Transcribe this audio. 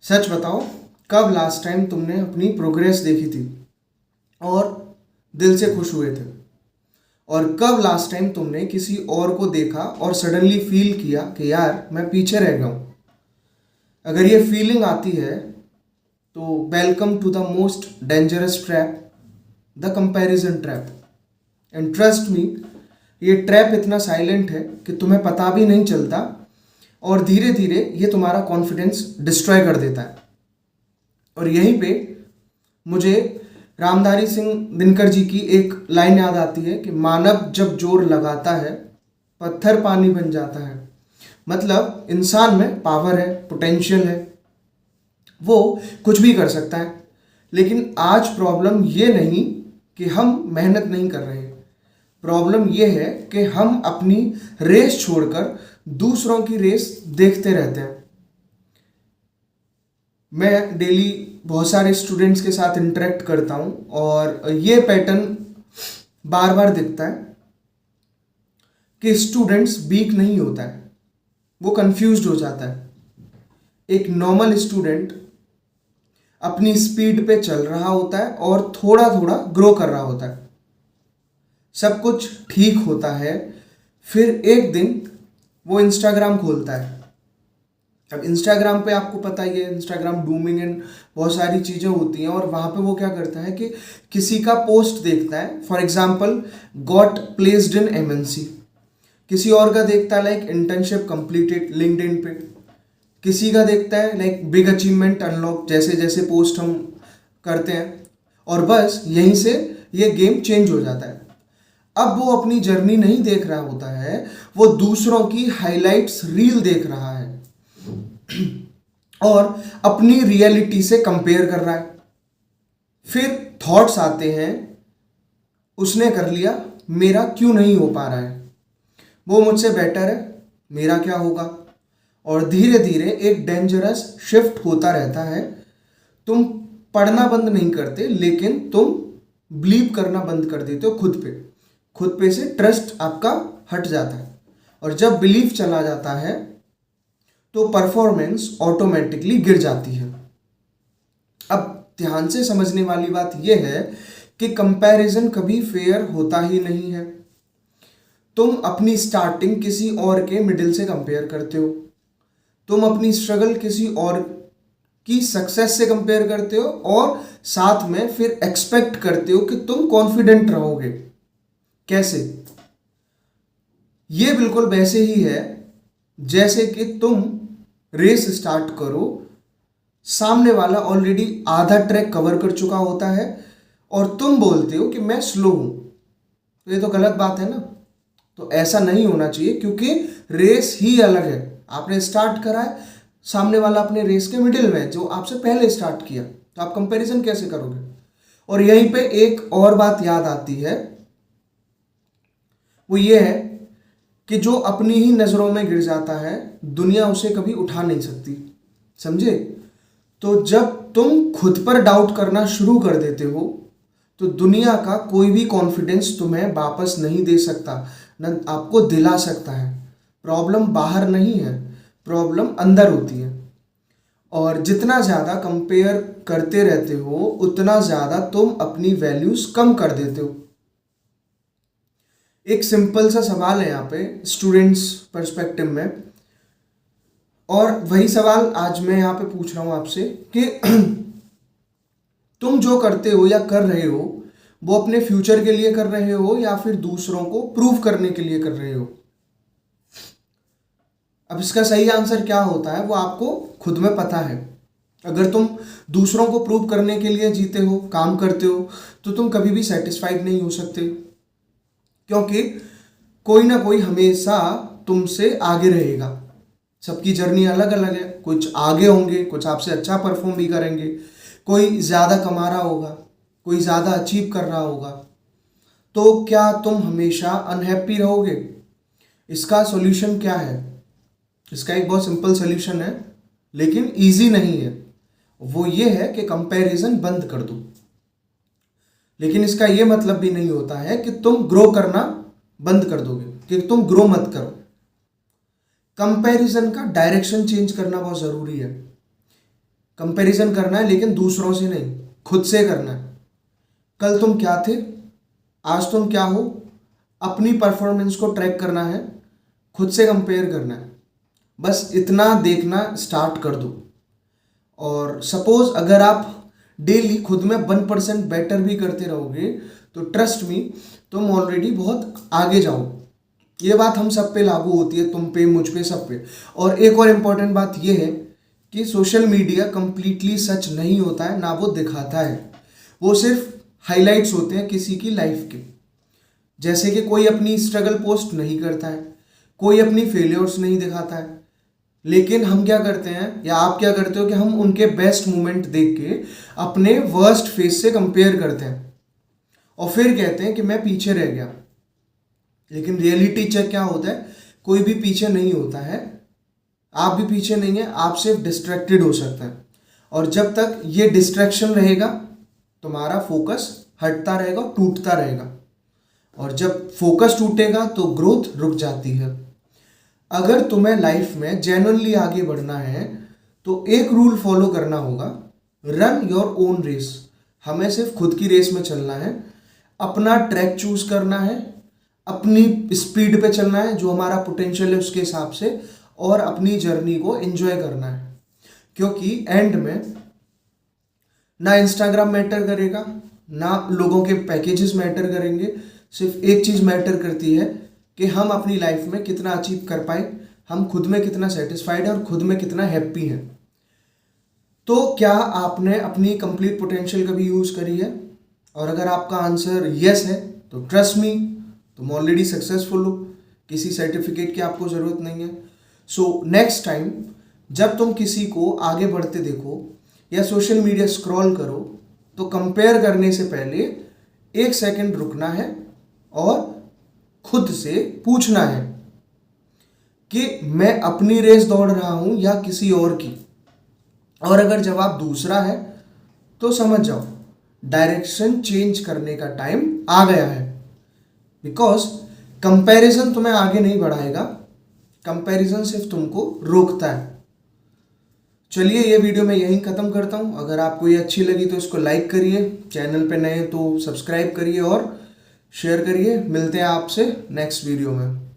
सच बताओ, कब last time तुमने अपनी प्रोग्रेस देखी थी और दिल से खुश हुए थे? और कब लास्ट टाइम तुमने किसी और को देखा और सडनली फील किया कि यार मैं पीछे रह गया हूँ? अगर ये फीलिंग आती है तो welcome to the most dangerous trap, the comparison trap. And trust me, ये ट्रैप इतना साइलेंट है कि तुम्हें पता भी नहीं चलता और धीरे धीरे ये तुम्हारा कॉन्फिडेंस डिस्ट्रॉय कर देता है। और यहीं पे मुझे रामधारी सिंह दिनकर जी की एक लाइन याद आती है कि मानव जब जोर लगाता है पत्थर पानी बन जाता है। मतलब इंसान में पावर है, पोटेंशियल है, वो कुछ भी कर सकता है। लेकिन आज प्रॉब्लम ये नहीं कि हम मेहनत नहीं कर रहे हैं, प्रॉब्लम ये है कि हम अपनी रेस छोड़कर दूसरों की रेस देखते रहते हैं। मैं डेली बहुत सारे स्टूडेंट्स के साथ इंटरेक्ट करता हूँ और ये पैटर्न बार बार दिखता है कि स्टूडेंट्स वीक नहीं होता है, वो कंफ्यूज्ड हो जाता है। एक नॉर्मल स्टूडेंट अपनी स्पीड पे चल रहा होता है और थोड़ा थोड़ा ग्रो कर रहा होता है, सब कुछ ठीक होता है। फिर एक दिन वो इंस्टाग्राम खोलता है। अब इंस्टाग्राम पे आपको पता ही है, इंस्टाग्राम डूमिंग एंड बहुत सारी चीज़ें होती हैं और वहाँ पे वो क्या करता है कि किसी का पोस्ट देखता है, for example got placed in MNC, किसी और का देखता है लाइक इंटर्नशिप कंप्लीटेड लिंक्डइन पे, किसी का देखता है लाइक बिग अचीवमेंट अनलॉक, जैसे जैसे पोस्ट हम करते हैं, और बस यहीं से ये गेम चेंज हो जाता है। अब वो अपनी जर्नी नहीं देख रहा होता है, वो दूसरों की हाइलाइट्स रील देख रहा है और अपनी रियलिटी से कंपेयर कर रहा है। फिर थॉट्स आते हैं, उसने कर लिया, मेरा क्यों नहीं हो पा रहा है, वो मुझसे बेटर है, मेरा क्या होगा। और धीरे धीरे एक डेंजरस शिफ्ट होता रहता है। तुम पढ़ना बंद नहीं करते, लेकिन तुम बिलीव करना बंद कर देते हो खुद पे से ट्रस्ट आपका हट जाता है। और जब बिलीफ चला जाता है तो परफॉर्मेंस ऑटोमेटिकली गिर जाती है। अब ध्यान से समझने वाली बात यह है कि कंपैरिजन कभी फेयर होता ही नहीं है। तुम अपनी स्टार्टिंग किसी और के मिडिल से कंपेयर करते हो, तुम अपनी स्ट्रगल किसी और की सक्सेस से कंपेयर करते हो और साथ में फिर एक्सपेक्ट करते हो कि तुम कॉन्फिडेंट रहोगे। कैसे? ये बिल्कुल वैसे ही है जैसे कि तुम रेस स्टार्ट करो, सामने वाला ऑलरेडी आधा ट्रैक कवर कर चुका होता है और तुम बोलते हो कि मैं स्लो हूं, तो ये तो गलत बात है ना। तो ऐसा नहीं होना चाहिए, क्योंकि रेस ही अलग है। आपने स्टार्ट करा है, सामने वाला अपने रेस के मिडिल में जो आपसे पहले स्टार्ट किया, तो आप कंपैरिजन कैसे करोगे? और यहीं पे एक और बात याद आती है, वो ये है कि जो अपनी ही नज़रों में गिर जाता है, दुनिया उसे कभी उठा नहीं सकती। समझे? तो जब तुम खुद पर डाउट करना शुरू कर देते हो तो दुनिया का कोई भी कॉन्फिडेंस तुम्हें वापस नहीं दे सकता, न आपको दिला सकता है। प्रॉब्लम बाहर नहीं है, प्रॉब्लम अंदर होती है। और जितना ज़्यादा कंपेयर करते रहते हो उतना ज़्यादा तुम अपनी वैल्यूज़ कम कर देते हो। एक सिंपल सा सवाल है यहाँ पे स्टूडेंट्स पर्सपेक्टिव में, और वही सवाल आज मैं यहाँ पे पूछ रहा हूँ आपसे कि तुम जो करते हो या कर रहे हो वो अपने फ्यूचर के लिए कर रहे हो या फिर दूसरों को प्रूव करने के लिए कर रहे हो? अब इसका सही आंसर क्या होता है वो आपको खुद में पता है। अगर तुम दूसरों को प्रूव करने के लिए जीते हो, काम करते हो, तो तुम कभी भी सेटिस्फाइड नहीं हो सकते, क्योंकि कोई ना कोई हमेशा तुमसे आगे रहेगा। सबकी जर्नी अलग अलग है, कुछ आगे होंगे, कुछ आपसे अच्छा परफॉर्म भी करेंगे, कोई ज़्यादा कमा रहा होगा, कोई ज़्यादा अचीव कर रहा होगा। तो क्या तुम हमेशा अनहैप्पी रहोगे? इसका सॉल्यूशन क्या है? इसका एक बहुत सिंपल सॉल्यूशन है, लेकिन इजी नहीं है। वो ये है कि कंपैरिजन बंद कर दो। लेकिन इसका ये मतलब भी नहीं होता है कि तुम ग्रो करना बंद कर दोगे, कि तुम ग्रो मत करो। कंपैरिजन का डायरेक्शन चेंज करना बहुत ज़रूरी है। कंपैरिजन करना है, लेकिन दूसरों से नहीं, खुद से करना है। कल तुम क्या थे, आज तुम क्या हो, अपनी परफॉर्मेंस को ट्रैक करना है, खुद से कंपेयर करना है। बस इतना देखना स्टार्ट कर दो। और सपोज अगर आप डेली खुद में 1% बेटर भी करते रहोगे तो ट्रस्ट मी, तुम ऑलरेडी बहुत आगे जाओ। ये बात हम सब पे लागू होती है, तुम पे, मुझ पे, सब पे। और एक और इम्पॉर्टेंट बात ये है कि सोशल मीडिया कंप्लीटली सच नहीं होता है, ना वो दिखाता है। वो सिर्फ हाइलाइट्स होते हैं किसी की लाइफ के। जैसे कि कोई अपनी स्ट्रगल पोस्ट नहीं करता है, कोई अपनी फेलियर्स नहीं दिखाता है, लेकिन हम क्या करते हैं या आप क्या करते हो कि हम उनके बेस्ट मोमेंट देख के अपने वर्स्ट फेस से कंपेयर करते हैं और फिर कहते हैं कि मैं पीछे रह गया। लेकिन रियलिटी चेक क्या होता है, कोई भी पीछे नहीं होता है, आप भी पीछे नहीं है, आप सिर्फ डिस्ट्रैक्टेड हो सकता है। और जब तक ये डिस्ट्रैक्शन रहेगा तुम्हारा फोकस हटता रहेगा, टूटता रहेगा। और जब फोकस टूटेगा तो ग्रोथ रुक जाती है। अगर तुम्हें लाइफ में जेन्युइनली आगे बढ़ना है तो एक रूल फॉलो करना होगा, रन योर ओन रेस। हमें सिर्फ खुद की रेस में चलना है, अपना ट्रैक चूज करना है, अपनी स्पीड पे चलना है, जो हमारा पोटेंशियल है उसके हिसाब से, और अपनी जर्नी को एंजॉय करना है। क्योंकि एंड में ना इंस्टाग्राम मैटर करेगा, ना लोगों के पैकेजेस मैटर करेंगे। सिर्फ एक चीज़ मैटर करती है कि हम अपनी लाइफ में कितना अचीव कर पाए, हम खुद में कितना सेटिस्फाइड है और खुद में कितना हैप्पी है। तो क्या आपने अपनी कंप्लीट पोटेंशियल कभी यूज़ करी है? और अगर आपका आंसर यस है तो ट्रस्ट मी, तुम ऑलरेडी सक्सेसफुल हो, किसी सर्टिफिकेट की आपको ज़रूरत नहीं है। सो नेक्स्ट टाइम जब तुम किसी को आगे बढ़ते देखो या सोशल मीडिया स्क्रॉल करो तो कंपेयर करने से पहले 1 सेकंड रुकना है और खुद से पूछना है कि मैं अपनी रेस दौड़ रहा हूं या किसी और की। और अगर जवाब दूसरा है तो समझ जाओ डायरेक्शन चेंज करने का टाइम आ गया है। बिकॉज कंपैरिजन तुम्हें आगे नहीं बढ़ाएगा, कंपैरिजन सिर्फ तुमको रोकता है। चलिए ये वीडियो मैं यहीं ख़त्म करता हूँ। अगर आपको ये अच्छी लगी तो इसको लाइक करिए, चैनल पे नए तो सब्सक्राइब करिए और शेयर करिए। मिलते हैं आपसे नेक्स्ट वीडियो में।